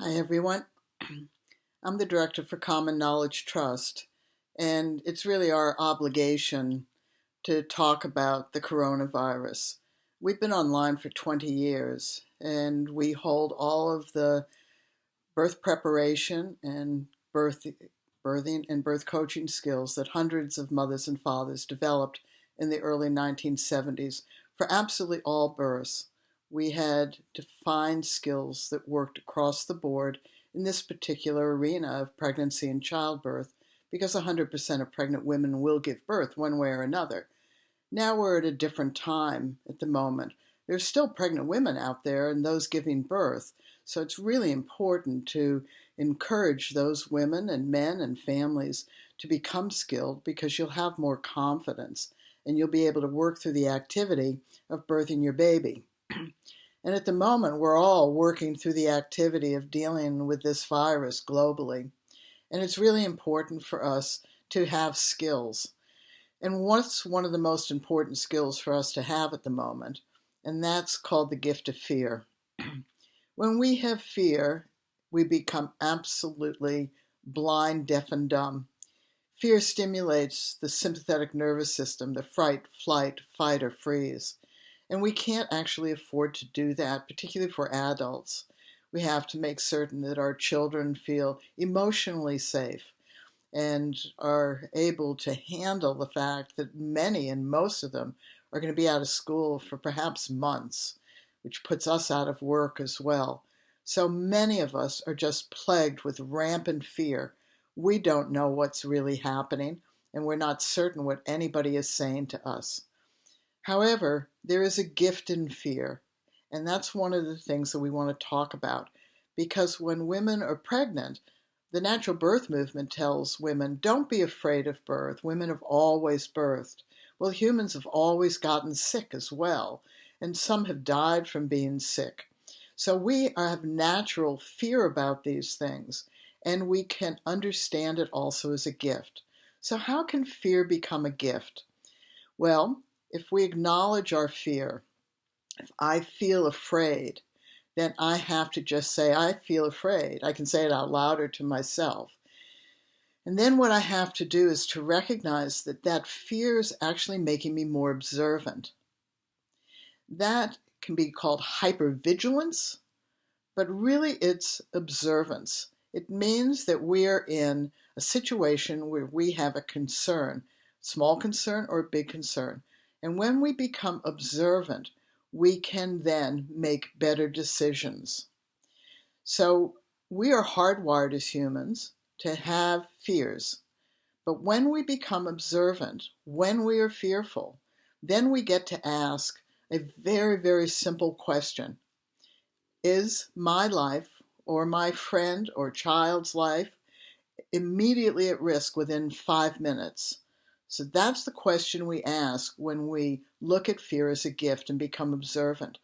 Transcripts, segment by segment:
Hi, everyone. I'm the director for Common Knowledge Trust, and it's really our obligation to talk about the coronavirus. We've been online for 20 years, and we hold all of the birth preparation and birthing and birth coaching skills that hundreds of mothers and fathers developed in the early 1970s for absolutely all births. We had defined skills that worked across the board in this particular arena of pregnancy and childbirth because 100% of pregnant women will give birth one way or another. Now we're at a different time at the moment. There's still pregnant women out there and those giving birth, so it's really important to encourage those women and men and families to become skilled because you'll have more confidence and you'll be able to work through the activity of birthing your baby. And at the moment, we're all working through the activity of dealing with this virus globally. And it's really important for us to have skills. And what's one of the most important skills for us to have at the moment? And that's called the gift of fear. When we have fear, we become absolutely blind, deaf, and dumb. Fear stimulates the sympathetic nervous system, the fright, flight, fight, or freeze. And we can't actually afford to do that, particularly for adults. We have to make certain that our children feel emotionally safe and are able to handle the fact that many and most of them are going to be out of school for perhaps months, which puts us out of work as well. So many of us are just plagued with rampant fear. We don't know what's really happening, and we're not certain what anybody is saying to us. However, there is a gift in fear, and that's one of the things that we want to talk about, because when women are pregnant, the natural birth movement tells women, don't be afraid of birth. Women have always birthed. Well, humans have always gotten sick as well, and some have died from being sick. So we have natural fear about these things, and we can understand it also as a gift. So how can fear become a gift? Well, if we acknowledge our fear, if I feel afraid, then I have to just say, I feel afraid. I can say it out loud or to myself. And then what I have to do is to recognize that that fear is actually making me more observant. That can be called hypervigilance, but really it's observance. It means that we're in a situation where we have a concern, small concern or a big concern. And when we become observant, we can then make better decisions. So we are hardwired as humans to have fears. But when we become observant, when we are fearful, then we get to ask a very, very simple question. Is my life or my friend or child's life immediately at risk within 5 minutes? So that's the question we ask when we look at fear as a gift and become observant.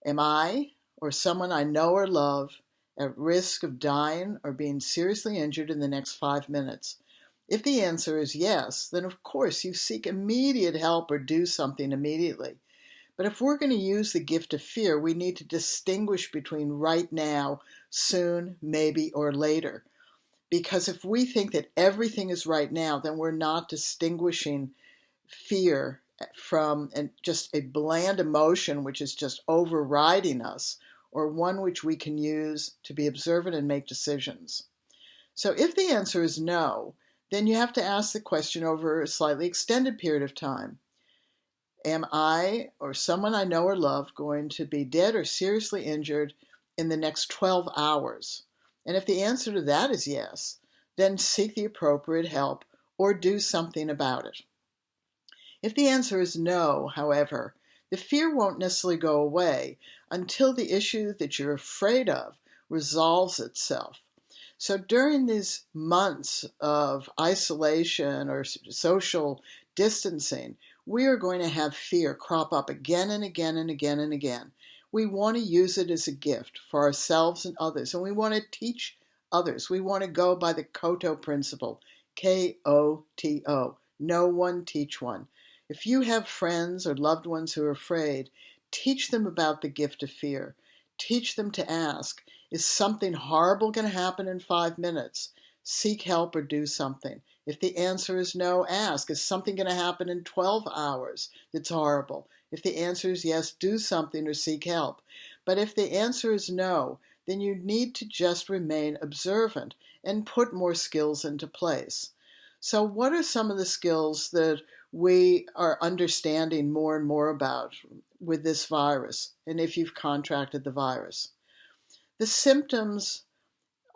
Am I or someone I know or love at risk of dying or being seriously injured in the next 5 minutes? If the answer is yes, then of course you seek immediate help or do something immediately. But if we're going to use the gift of fear, we need to distinguish between right now, soon, maybe, or later. Because if we think that everything is right now, then we're not distinguishing fear from just a bland emotion which is just overriding us, or one which we can use to be observant and make decisions. So if the answer is no, then you have to ask the question over a slightly extended period of time. Am I or someone I know or love going to be dead or seriously injured in the next 12 hours? And if the answer to that is yes, then seek the appropriate help or do something about it. If the answer is no, however, the fear won't necessarily go away until the issue that you're afraid of resolves itself. So during these months of isolation or social distancing, we are going to have fear crop up again and again and again and again. We want to use it as a gift for ourselves and others, and we want to teach others. We want to go by the Koto principle, Koto, know one, teach one. If you have friends or loved ones who are afraid, teach them about the gift of fear. Teach them to ask, is something horrible going to happen in 5 minutes? Seek help or do something. If the answer is no, ask, is something going to happen in 12 hours that's horrible? If the answer is yes, do something or seek help. But if the answer is no, then you need to just remain observant and put more skills into place. So what are some of the skills that we are understanding more and more about with this virus, and if you've contracted the virus? The symptoms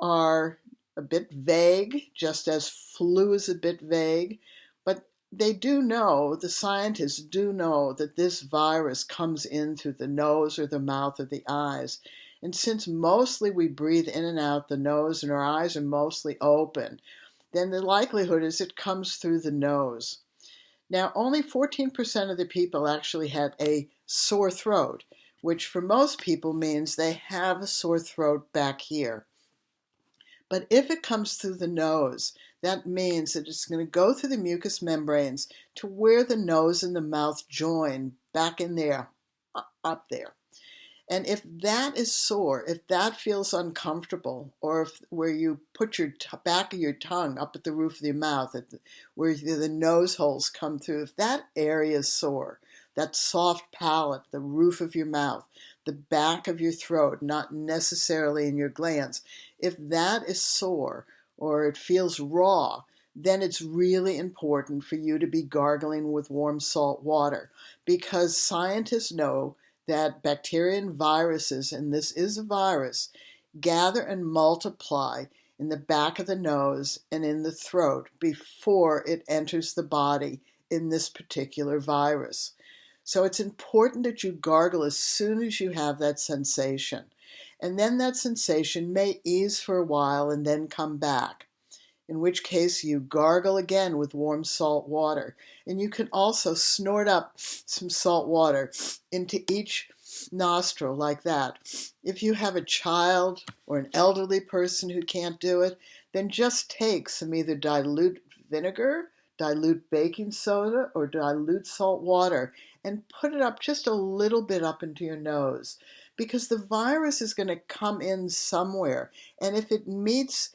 are a bit vague, just as flu is a bit vague, but they do know, the scientists do know, that this virus comes in through the nose or the mouth or the eyes. And since mostly we breathe in and out the nose and our eyes are mostly open, then the likelihood is it comes through the nose. Now, only 14% of the people actually had a sore throat, which for most people means they have a sore throat back here. But if it comes through the nose, that means that it's going to go through the mucous membranes to where the nose and the mouth join, back in there, up there. And if that is sore, if that feels uncomfortable, or if where you put your back of your tongue up at the roof of your mouth, where the nose holes come through, if that area is sore, that soft palate, the roof of your mouth, the back of your throat, not necessarily in your glands, if that is sore or it feels raw, then it's really important for you to be gargling with warm salt water, because scientists know that bacteria and viruses, and this is a virus, gather and multiply in the back of the nose and in the throat before it enters the body in this particular virus. So it's important that you gargle as soon as you have that sensation. And then that sensation may ease for a while and then come back, in which case you gargle again with warm salt water. And you can also snort up some salt water into each nostril like that. If you have a child or an elderly person who can't do it, then just take some either dilute vinegar, dilute baking soda, or dilute salt water and put it up just a little bit up into your nose, because the virus is going to come in somewhere. And if it meets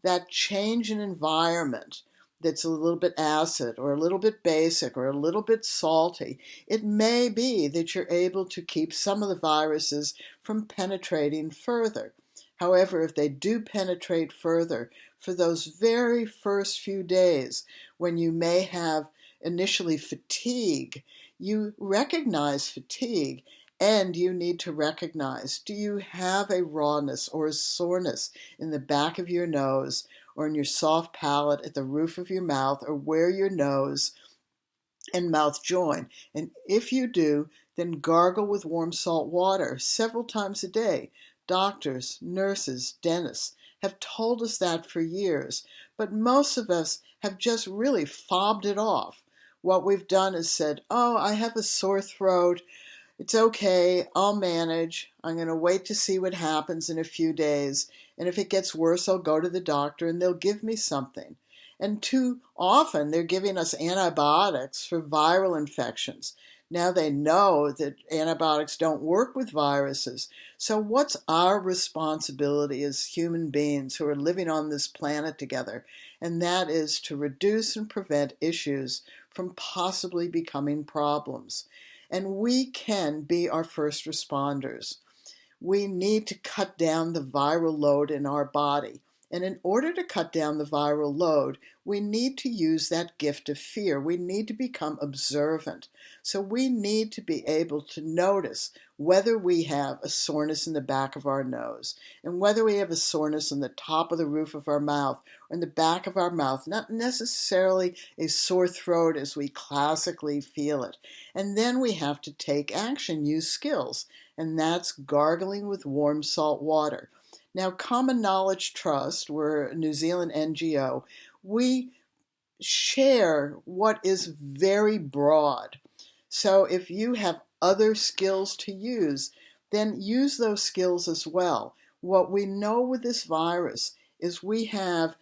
that change in environment that's a little bit acid or a little bit basic or a little bit salty, it may be that you're able to keep some of the viruses from penetrating further. However, if they do penetrate further, for those very first few days when you may have initially fatigue, you recognize fatigue. And you need to recognize, do you have a rawness or a soreness in the back of your nose or in your soft palate at the roof of your mouth or where your nose and mouth join? And if you do, then gargle with warm salt water several times a day. Doctors, nurses, dentists have told us that for years, but most of us have just really fobbed it off. What we've done is said, oh, I have a sore throat. It's okay, I'll manage. I'm going to wait to see what happens in a few days. And if it gets worse, I'll go to the doctor and they'll give me something. And too often they're giving us antibiotics for viral infections. Now they know that antibiotics don't work with viruses. So what's our responsibility as human beings who are living on this planet together? And that is to reduce and prevent issues from possibly becoming problems. And we can be our first responders. We need to cut down the viral load in our body. And in order to cut down the viral load, we need to use that gift of fear. We need to become observant. So we need to be able to notice whether we have a soreness in the back of our nose and whether we have a soreness on the top of the roof of our mouth or in the back of our mouth, not necessarily a sore throat as we classically feel it. And then we have to take action, use skills, and that's gargling with warm salt water. Now, Common Knowledge Trust, we're a New Zealand NGO, we share what is very broad. So if you have other skills to use, then use those skills as well. What we know with this virus is we have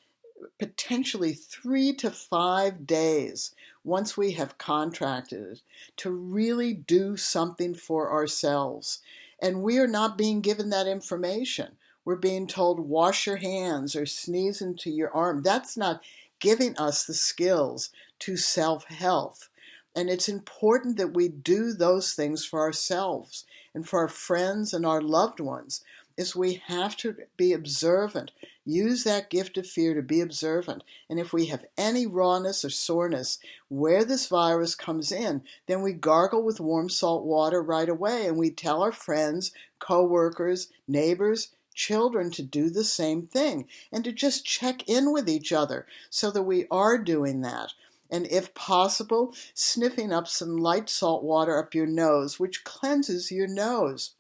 potentially 3 to 5 days once we have contracted it to really do something for ourselves. And we are not being given that information. We're being told, wash your hands or sneeze into your arm. That's not giving us the skills to self-health. And it's important that we do those things for ourselves and for our friends and our loved ones, is we have to be observant. Use that gift of fear to be observant. And if we have any rawness or soreness where this virus comes in, then we gargle with warm salt water right away, and we tell our friends, co-workers, neighbors, children to do the same thing and to just check in with each other so that we are doing that. And if possible, sniffing up some light salt water up your nose, which cleanses your nose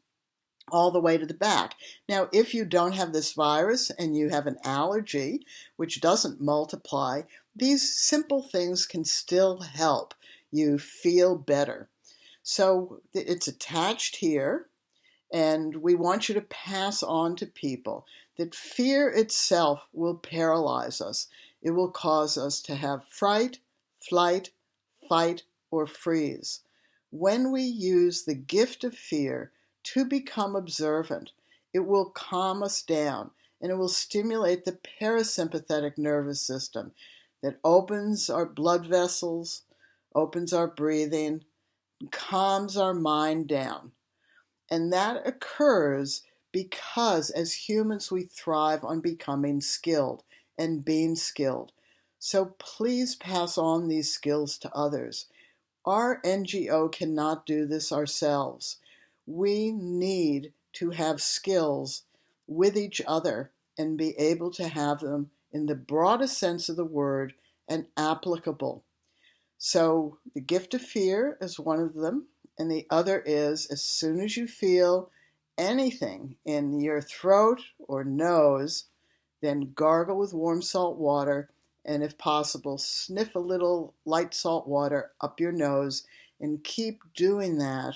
all the way to the back. Now, if you don't have this virus and you have an allergy, which doesn't multiply, these simple things can still help you feel better. So it's attached here, and we want you to pass on to people that fear itself will paralyze us. It will cause us to have fright, flight, fight, or freeze. When we use the gift of fear to become observant, it will calm us down, and it will stimulate the parasympathetic nervous system that opens our blood vessels, opens our breathing, calms our mind down. And that occurs because as humans we thrive on becoming skilled and being skilled. So please pass on these skills to others. Our NGO cannot do this ourselves. We need to have skills with each other and be able to have them in the broadest sense of the word and applicable. So the gift of fear is one of them, and the other is, as soon as you feel anything in your throat or nose, then gargle with warm salt water, and if possible, sniff a little light salt water up your nose, and keep doing that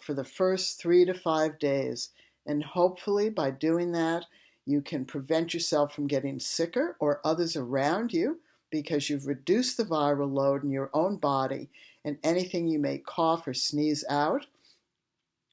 for the first 3 to 5 days. And hopefully by doing that, you can prevent yourself from getting sicker or others around you, because you've reduced the viral load in your own body, and anything you may cough or sneeze out.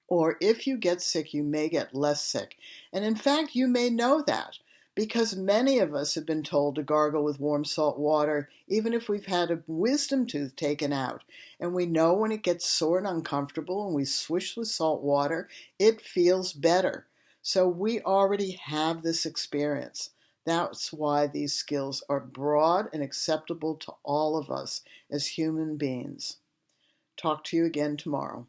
Or if you get sick, you may get less sick. And in fact, you may know that, because many of us have been told to gargle with warm salt water, even if we've had a wisdom tooth taken out. And we know when it gets sore and uncomfortable and we swish with salt water, it feels better. So we already have this experience. That's why these skills are broad and acceptable to all of us as human beings. Talk to you again tomorrow.